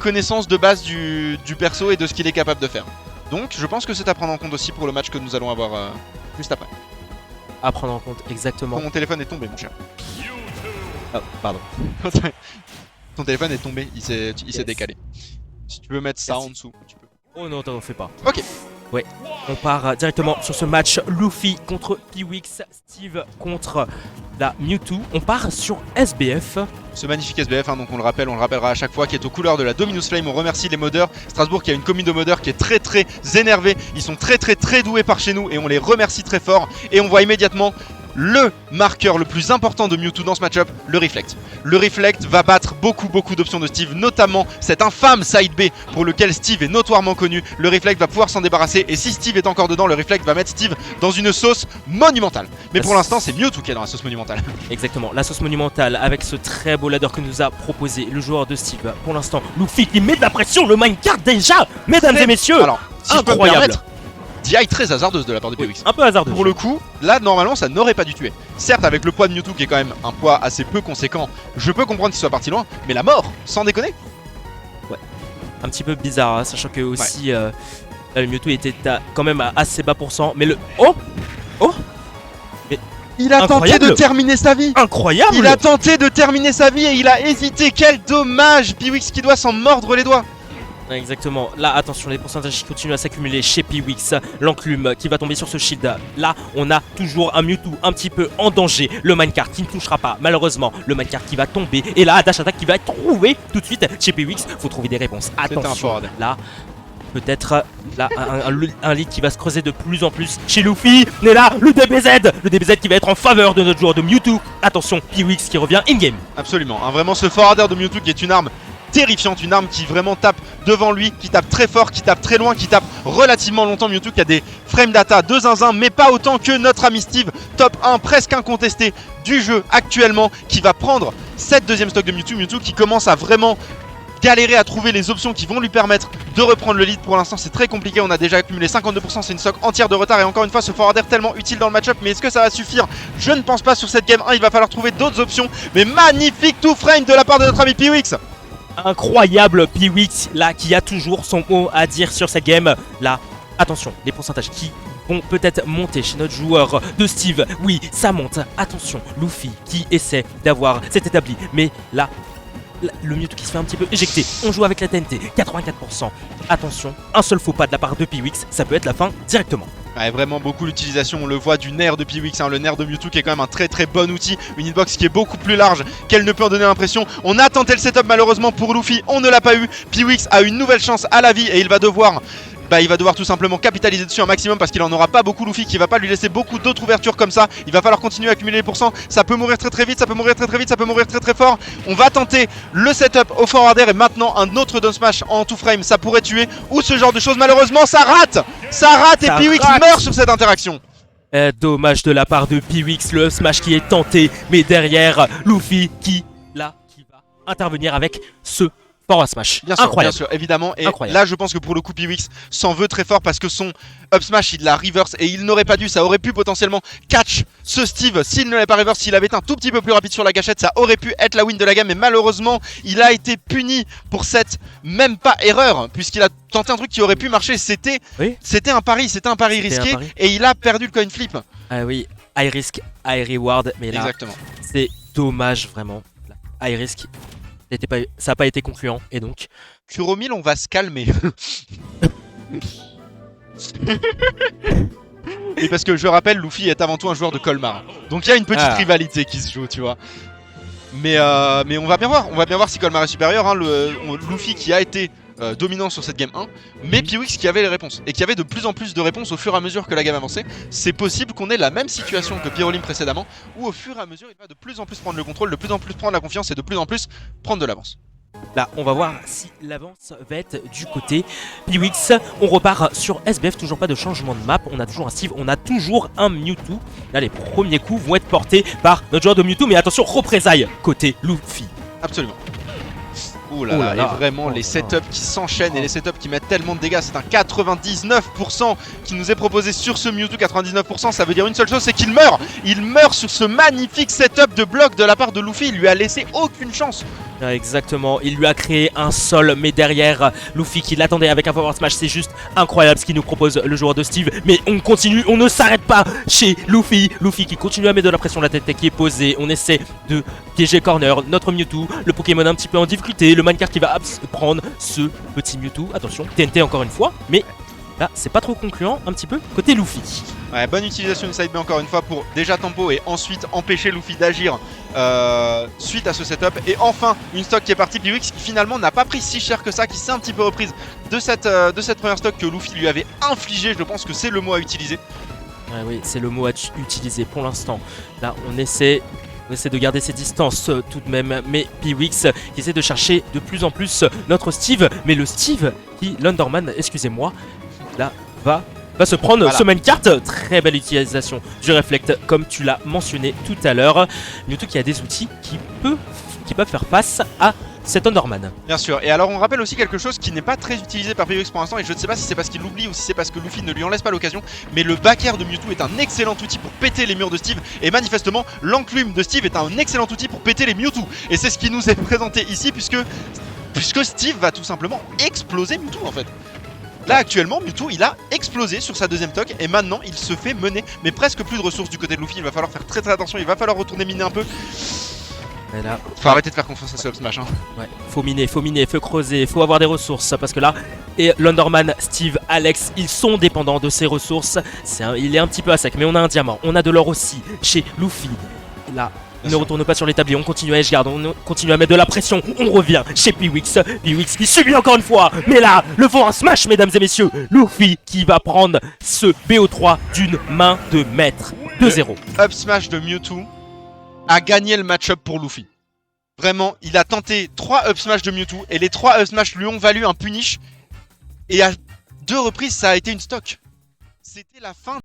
connaissance de base du perso et de ce qu'il est capable de faire. Donc je pense que c'est à prendre en compte aussi pour le match que nous allons avoir juste après. À prendre en compte, exactement. Quand mon téléphone est tombé, mon cher. Oh, pardon. Ton téléphone est tombé, il s'est décalé. Si tu veux mettre ça Merci. en dessous, tu peux. Oh non, t'en fais pas. Ok. Ouais, on part directement sur ce match. Luffy contre Piwix, Steve contre la Mewtwo. On part sur SBF. Ce magnifique SBF, hein, donc on le rappellera à chaque fois, qui est aux couleurs de la Dominus Flame. On remercie les modeurs. Strasbourg qui a une commune de modeurs qui est très énervée. Ils sont très doués par chez nous et on les remercie très fort. Et on voit immédiatement le marqueur le plus important de Mewtwo dans ce match-up, le Reflect. Le Reflect va battre beaucoup d'options de Steve, notamment cet infâme side B pour lequel Steve est notoirement connu. Le Reflect va pouvoir s'en débarrasser et si Steve est encore dedans, le Reflect va mettre Steve dans une sauce monumentale. Mais pour l'instant, c'est Mewtwo qui est dans la sauce monumentale. Exactement, la sauce monumentale avec ce très beau ladder que nous a proposé le joueur de Steve. Pour l'instant, Luffy qui met de la pression, le minecart déjà, mesdames et messieurs. Alors, si je peux me incroyable. permettre, DI très hasardeuse de la part de Piwix. Un peu hasardeux. Pour le coup, là normalement ça n'aurait pas dû tuer. Certes avec le poids de Mewtwo qui est quand même un poids assez peu conséquent, je peux comprendre qu'il soit parti loin, mais la mort, sans déconner. Un petit peu bizarre, hein, sachant que aussi le Mewtwo était quand même à assez bas pourcent. Mais le... Oh, Il a Incroyable. tenté de terminer sa vie. incroyable. Il a tenté de terminer sa vie et il a hésité. Quel dommage. Piwix qui doit s'en mordre les doigts. Exactement, là attention, les pourcentages qui continuent à s'accumuler chez Piwix. L'enclume qui va tomber sur ce shield. Là on a toujours un Mewtwo un petit peu en danger. Le minecart qui ne touchera pas malheureusement. Le minecart qui va tomber. Et là dash attack qui va être trouvé tout de suite chez Piwix. Faut trouver des réponses, attention. forward. Là peut-être là un lead qui va se creuser de plus en plus chez Luffy. Mais là le DBZ. Le DBZ qui va être en faveur de notre joueur de Mewtwo. Attention, Piwix qui revient in-game. Absolument, hein, vraiment ce forwarder de Mewtwo qui est une arme terrifiante, une arme qui vraiment tape devant lui, qui tape très fort, qui tape très loin, qui tape relativement longtemps. Mewtwo qui a des frame data de zinzin, mais pas autant que notre ami Steve, top 1 presque incontesté du jeu actuellement, qui va prendre cette deuxième stock de Mewtwo. Mewtwo qui commence à vraiment galérer à trouver les options qui vont lui permettre de reprendre le lead. Pour l'instant c'est très compliqué, on a déjà accumulé 52%, c'est une stock entière de retard et encore une fois ce forwarder tellement utile dans le match-up, mais est-ce que ça va suffire? Je ne pense pas sur cette game 1, il va falloir trouver d'autres options, mais magnifique two frame de la part de notre ami Piwix. Incroyable Piwix là qui a toujours son mot à dire sur cette game. Là attention, les pourcentages qui vont peut-être monter chez notre joueur de Steve. Oui ça monte, attention Luffy qui essaie d'avoir cet établi. Mais là le Mewtwo qui se fait un petit peu éjecter. On joue avec la TNT, 84%. Attention, un seul faux pas de la part de Piwix, ça peut être la fin directement. Ouais, vraiment beaucoup l'utilisation, on le voit, du nerf de Piwix, hein, le nerf de Mewtwo qui est quand même un très bon outil, une hitbox qui est beaucoup plus large qu'elle ne peut en donner l'impression. On a tenté le setup malheureusement pour Luffy, on ne l'a pas eu. Piwix a une nouvelle chance à la vie et il va devoir tout simplement capitaliser dessus un maximum parce qu'il en aura pas beaucoup. Luffy qui va pas lui laisser beaucoup d'autres ouvertures comme ça. Il va falloir continuer à accumuler les pourcents. Ça peut mourir très vite, ça peut mourir très vite, ça peut mourir très fort. On va tenter le setup au forwarder et maintenant un autre down smash en two frame. Ça pourrait tuer ou ce genre de choses. Malheureusement ça rate et Piwix meurt sur cette interaction. Dommage de la part de Piwix, le smash qui est tenté. Mais derrière Luffy qui va intervenir avec ce forward smash. Bien sûr, incroyable. bien sûr, évidemment. Et incroyable. là, je pense que pour le coup, Piwix s'en veut très fort parce que son up smash, il l'a reverse et il n'aurait pas dû. Ça aurait pu potentiellement catch ce Steve s'il ne l'avait pas reverse. S'il avait été un tout petit peu plus rapide sur la gâchette, ça aurait pu être la win de la game. Mais malheureusement, il a été puni pour cette même pas erreur puisqu'il a tenté un truc qui aurait pu marcher. C'était un pari, risqué et il a perdu le coin flip. Ah oui, high risk, high reward. Mais là, exactement. C'est dommage vraiment. High risk. Ça n'a pas été concluant et donc Kuromil, on va se calmer. Et parce que je rappelle, Luffy est avant tout un joueur de Colmar. Donc il y a une petite rivalité qui se joue, tu vois. Mais on va bien voir si Colmar est supérieur, hein. Luffy qui a été dominant sur cette game 1, mais Piwix qui avait les réponses et qui avait de plus en plus de réponses au fur et à mesure que la game avançait. C'est possible qu'on ait la même situation que Pyrolim précédemment, où au fur et à mesure il va de plus en plus prendre le contrôle, de plus en plus prendre la confiance et de plus en plus prendre de l'avance. Là, on va voir si l'avance va être du côté Piwix. On repart sur SBF, toujours pas de changement de map. On a toujours un Steve, on a toujours un Mewtwo. Là, les premiers coups vont être portés par notre joueur de Mewtwo, mais attention, représailles côté Luffy. Absolument. Ouh là là, et vraiment les setups qui s'enchaînent et les setups qui mettent tellement de dégâts. C'est un 99% qui nous est proposé sur ce Mewtwo. 99%, ça veut dire une seule chose, c'est qu'il meurt. Il meurt sur ce magnifique setup de bloc de la part de Luffy. Il lui a laissé aucune chance. Ah, exactement, il lui a créé un sol, mais derrière, Luffy qui l'attendait avec un forward smash, c'est juste incroyable ce qu'il nous propose le joueur de Steve. Mais on continue, on ne s'arrête pas chez Luffy. Luffy qui continue à mettre de la pression, la tête qui est posée, on essaie de piéger corner, notre Mewtwo, le Pokémon un petit peu en difficulté, le Minecart qui va prendre ce petit Mewtwo. Attention, TNT encore une fois, mais là c'est pas trop concluant un petit peu côté Luffy. Ouais, bonne utilisation du side B encore une fois pour déjà tempo et ensuite empêcher Luffy d'agir suite à ce setup. Et enfin une stock qui est partie, Piwix qui finalement n'a pas pris si cher que ça, qui s'est un petit peu reprise de cette première stock que Luffy lui avait infligé. Je pense que c'est le mot à utiliser. Ouais, oui, c'est le mot à utiliser pour l'instant. Là on essaie de garder ses distances tout de même, mais Piwix qui essaie de chercher de plus en plus notre Steve, mais le Steve qui, l'Underman, excusez-moi, là va se prendre voilà. ce Minecart. Très belle utilisation du Reflect comme tu l'as mentionné tout à l'heure. Mewtwo qui a des outils qui peuvent faire face à cet Underman. Bien sûr, et alors on rappelle aussi quelque chose qui n'est pas très utilisé par Piwix pour l'instant, et je ne sais pas si c'est parce qu'il l'oublie ou si c'est parce que Luffy ne lui en laisse pas l'occasion, mais le back air de Mewtwo est un excellent outil pour péter les murs de Steve, et manifestement l'enclume de Steve est un excellent outil pour péter les Mewtwo, et c'est ce qui nous est présenté ici puisque Steve va tout simplement exploser Mewtwo en fait. Là actuellement Mewtwo il a explosé sur sa deuxième toque et maintenant il se fait mener, mais presque plus de ressources du côté de Luffy. Il va falloir faire très attention, il va falloir retourner miner un peu. Et là, faut arrêter de faire confiance à ce up smash hein. Ouais, faut miner, faut creuser, faut avoir des ressources parce que là, et l'Underman, Steve, Alex, ils sont dépendants de ces ressources. Il est un petit peu à sec, mais on a un diamant, on a de l'or aussi chez Luffy. Et là, ne retourne pas sur l'établi, on continue à edgeguard, on continue à mettre de la pression, on revient chez Piwix. Piwix qui subit encore une fois, mais là, le forward smash, mesdames et messieurs, Luffy qui va prendre ce BO3 d'une main de maître, 2-0. Up smash de Mewtwo a gagné le match-up pour Luffy. Vraiment, il a tenté 3 up smash de Mewtwo et les 3 up smash lui ont valu un punish. Et à 2 reprises, ça a été une stock. C'était la fin.